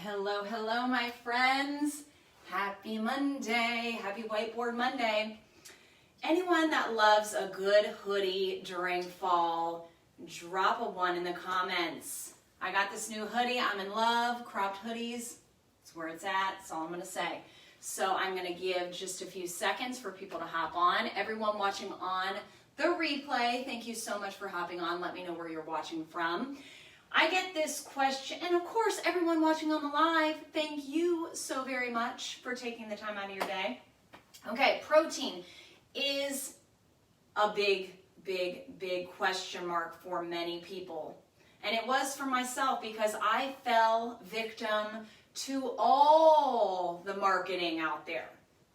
Hello, hello, my friends. Happy Monday. Happy Whiteboard Monday. Anyone that loves a good hoodie during fall, drop a 1 in the comments. I got this new hoodie. I'm in love. Cropped hoodies. It's where it's at. That's all I'm going to say. So I'm going to give just a few seconds for people to hop on. Everyone watching on the replay, thank you so much for hopping on. Let me know where you're watching from. I get this question, and of course, everyone watching on the live, thank you so very much for taking the time out of your day. Okay, protein is a big question mark for many people. And it was for myself because I fell victim to all the marketing out there.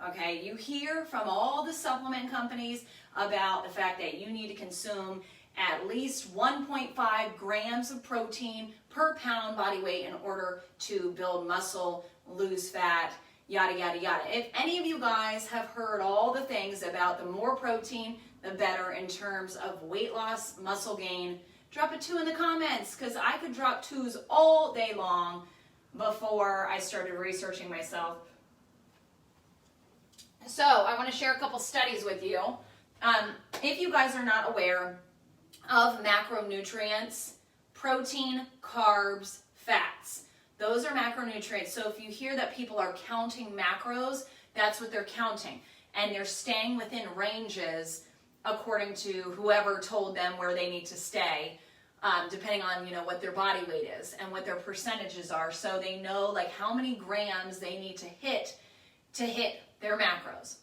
Okay, you hear from all the supplement companies about the fact that you need to consume at least 1.5 grams of protein per pound body weight in order to build muscle, lose fat, yada, yada, yada. If any of you guys have heard all the things about the more protein, the better in terms of weight loss, muscle gain, drop a 2 in the comments because I could drop 2s all day long before I started researching myself. So I want to share a couple studies with you. If you guys are not aware of macronutrients, protein, carbs, fats. Those are macronutrients. So if you hear that people are counting macros, that's what they're counting. And they're staying within ranges according to whoever told them where they need to stay, depending on what their body weight is and what their percentages are. So they know like how many grams they need to hit their macros.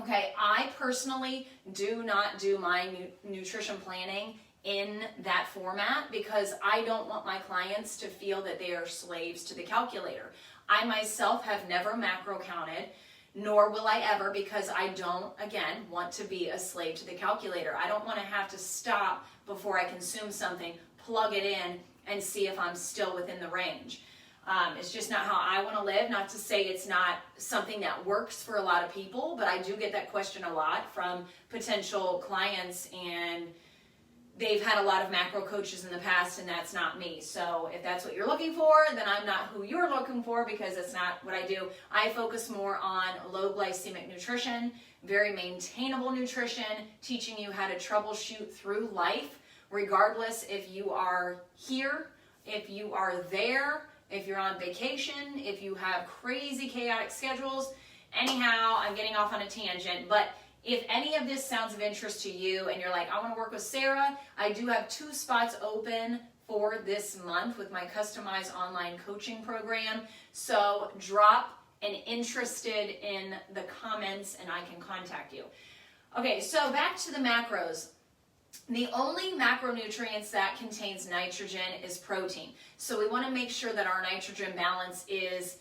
Okay, I personally do not do my nutrition planning in that format because I don't want my clients to feel that they are slaves to the calculator. I myself have never macro counted, nor will I ever, because I don't, again, want to be a slave to the calculator. I don't want to have to stop before I consume something, plug it in, and see if I'm still within the range. It's just not how I want to live. Not to say it's not something that works for a lot of people, but I do get that question a lot from potential clients, and they've had a lot of macro coaches in the past, and that's not me. So if that's what you're looking for, then I'm not who you're looking for because it's not what I do. I focus more on low glycemic nutrition, very maintainable nutrition, teaching you how to troubleshoot through life, regardless if you are here, if you are there, if you're on vacation, if you have crazy chaotic schedules. Anyhow, I'm getting off on a tangent, but if any of this sounds of interest to you and you're like, I want to work with Sarah, I do have 2 spots open for this month with my customized online coaching program. So drop an interested in the comments and I can contact you. Okay, so back to the macros. The only macronutrients that contains nitrogen is protein. So we want to make sure that our nitrogen balance is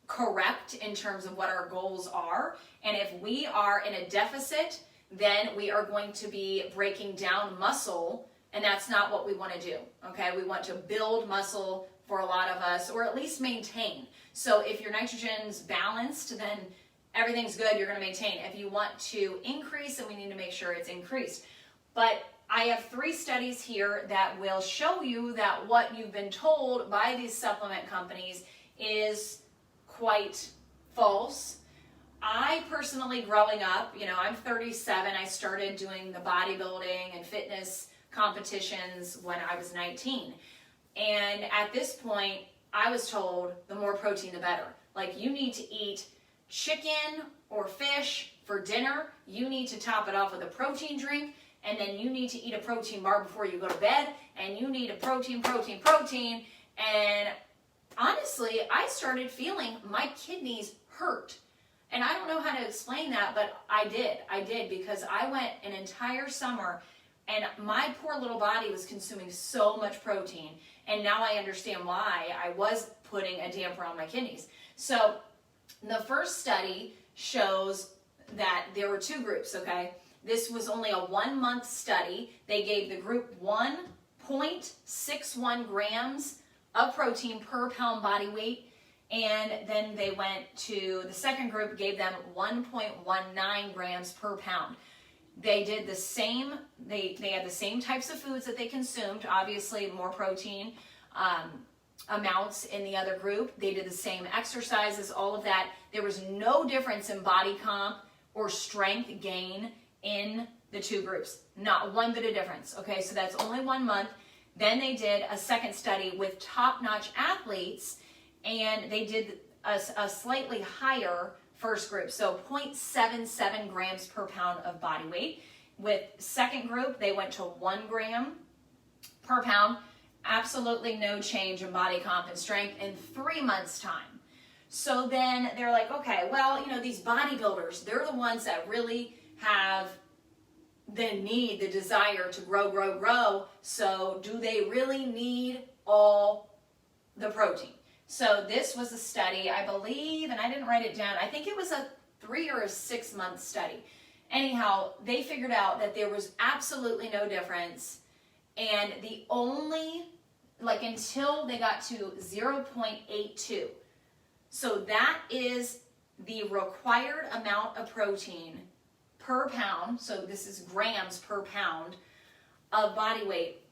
correct in terms of what our goals are. And if we are in a deficit, then we are going to be breaking down muscle, and that's not what we want to do. Okay, we want to build muscle for a lot of us, or at least maintain. So if your nitrogen's balanced, then everything's good, you're going to maintain. If you want to increase, then we need to make sure it's increased. But I have 3 studies here that will show you that what you've been told by these supplement companies is quite false. I personally, growing up, I'm 37, I started doing the bodybuilding and fitness competitions when I was 19. And at this point, I was told the more protein, the better. Like, you need to eat chicken or fish for dinner. You need to top it off with a protein drink. And then you need to eat a protein bar before you go to bed, and you need a protein. And honestly, I started feeling my kidneys hurt. And I don't know how to explain that, but I did because I went an entire summer and my poor little body was consuming so much protein. And now I understand why I was putting a damper on my kidneys. So the first study shows that there were 2 groups, okay? This was only a 1-month study. They gave the group 1.61 grams of protein per pound body weight. And then they went to the second group, gave them 1.19 grams per pound. They did the same, they had the same types of foods that they consumed, obviously more protein, amounts in the other group. They did the same exercises, all of that. There was no difference in body comp or strength gain in the two groups. Not one bit of difference. Okay, so that's only 1 month. Then they did a second study with top-notch athletes, and they did a slightly higher first group, so 0.77 grams per pound of body weight. With second group, they went to 1 gram per pound. Absolutely no change in body comp and strength in 3 months' time. So then they're like, okay, well, you know, these bodybuilders, they're the ones that really have the need, the desire to grow. So do they really need all the protein? So this was a study, I believe, and I didn't write it down. I think it was a 3 or a 6 month study. Anyhow, they figured out that there was absolutely no difference. And the only, like until they got to 0.82. So that is the required amount of protein per pound. So this is grams per pound of body weight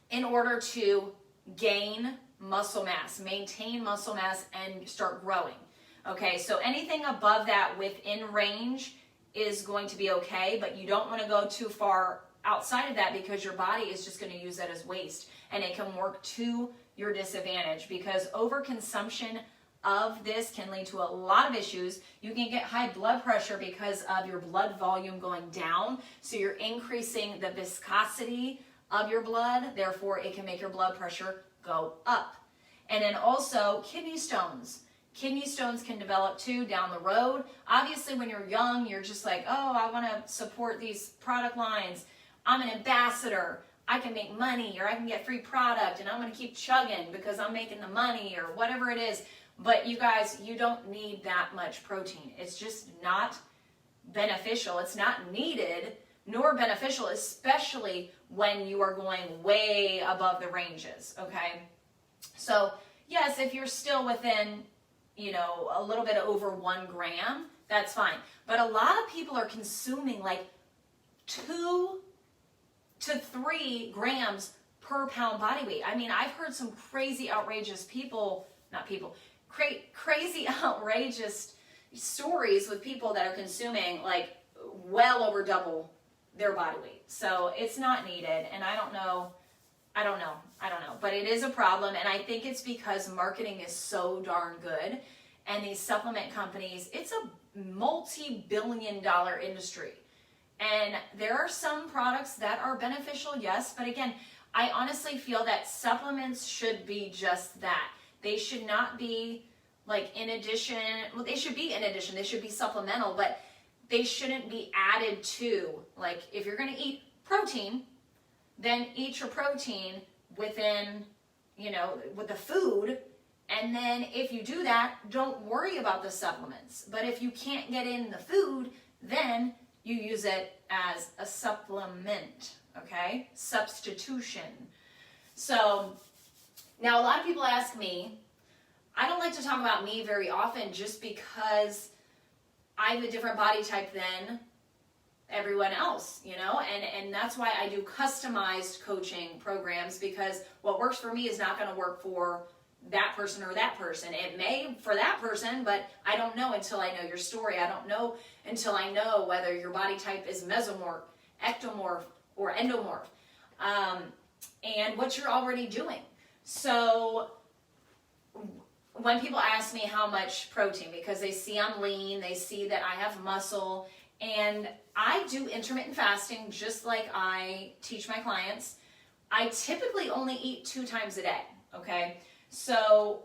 in order to gain muscle mass, maintain muscle mass, and start growing. Okay, so anything above that within range is going to be okay, but you don't want to go too far outside of that because your body is just going to use that as waste, and it can work to your disadvantage because overconsumption of this can lead to a lot of issues. You can get high blood pressure because of your blood volume going down, so you're increasing the viscosity of your blood, therefore it can make your blood pressure go up. And then also kidney stones. Kidney stones can develop too down the road. Obviously when you're young, you're just like, oh, I want to support these product lines. I'm an ambassador. I can make money, or I can get free product, and I'm going to keep chugging because I'm making the money, or whatever it is. But you guys, you don't need that much protein. It's just not beneficial. It's not needed nor beneficial, especially when you are going way above the ranges, okay? So yes, if you're still within, you know, a little bit over 1 gram, that's fine. But a lot of people are consuming like 2 to 3 grams per pound body weight. I mean, I've heard some crazy, outrageous crazy, outrageous stories with people that are consuming like well over double their body weight. So it's not needed, and I don't know, but it is a problem, and I think it's because marketing is so darn good, and these supplement companies, it's a multi-billion-dollar industry, and there are some products that are beneficial, yes, but again, I honestly feel that supplements should be just that. They should not be like in addition, well, they should be in addition, they should be supplemental, but they shouldn't be added to. Like if you're going to eat protein, then eat your protein within, you know, with the food. And then if you do that, don't worry about the supplements. But if you can't get in the food, then you use it as a supplement, okay? Substitution. So now a lot of people ask me, I don't like to talk about me very often just because I have a different body type than everyone else, you know, and that's why I do customized coaching programs, because what works for me is not going to work for that person or that person. It may for that person, but I don't know until I know your story. I don't know until I know whether your body type is mesomorph, ectomorph, or endomorph, and what you're already doing. So when people ask me how much protein, because they see I'm lean, they see that I have muscle, and I do intermittent fasting just like I teach my clients. I typically only eat 2 times a day, okay? So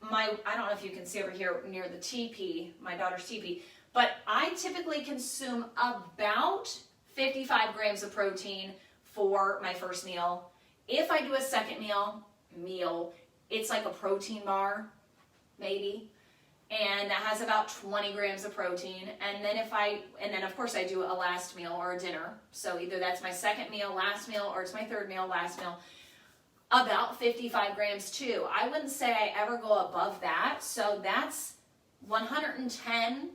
I don't know if you can see over here near the teepee, my daughter's teepee, but I typically consume about 55 grams of protein for my first meal. If I do a second meal, it's like a protein bar, maybe, and that has about 20 grams of protein. And then of course I do a last meal or a dinner. So either that's my second meal, last meal, or it's my third meal, last meal. About 55 grams too. I wouldn't say I ever go above that. So that's 110,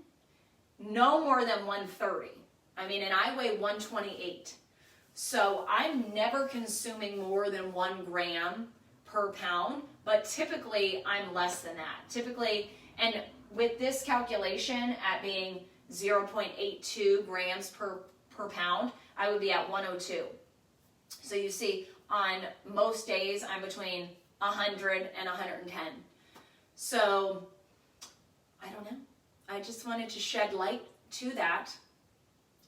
no more than 130. I mean, and I weigh 128. So I'm never consuming more than 1 gram per pound, but typically I'm less than that. Typically, and with this calculation at being 0.82 grams per pound, I would be at 102. So you see, on most days, I'm between 100 and 110. So, I don't know. I just wanted to shed light to that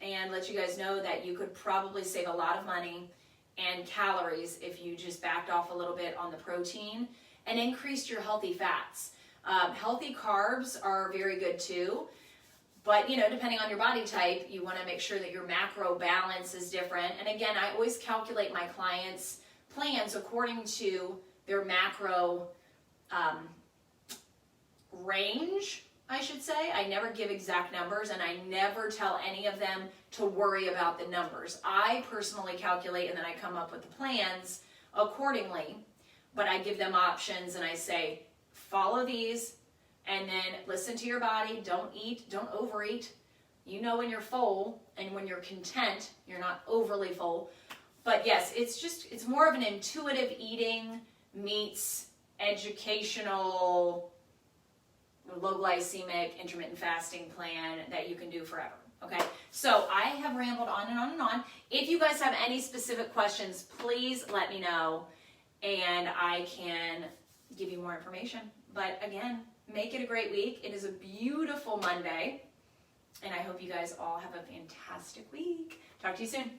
and let you guys know that you could probably save a lot of money and calories if you just backed off a little bit on the protein and increased your healthy fats. Healthy carbs are very good too, but depending on your body type, you want to make sure that your macro balance is different. And again, I always calculate my clients' plans according to their macro range, I should say. I never give exact numbers, and I never tell any of them to worry about the numbers. I personally calculate, and then I come up with the plans accordingly, but I give them options, and I say, follow these, and then listen to your body. Don't overeat. When you're full, and when you're content, you're not overly full. But yes, it's more of an intuitive eating meets educational, low glycemic, intermittent fasting plan that you can do forever. Okay, so I have rambled on and on and on. If you guys have any specific questions, please let me know, and I can give you more information. But again, make it a great week. It is a beautiful Monday, and I hope you guys all have a fantastic week. Talk to you soon.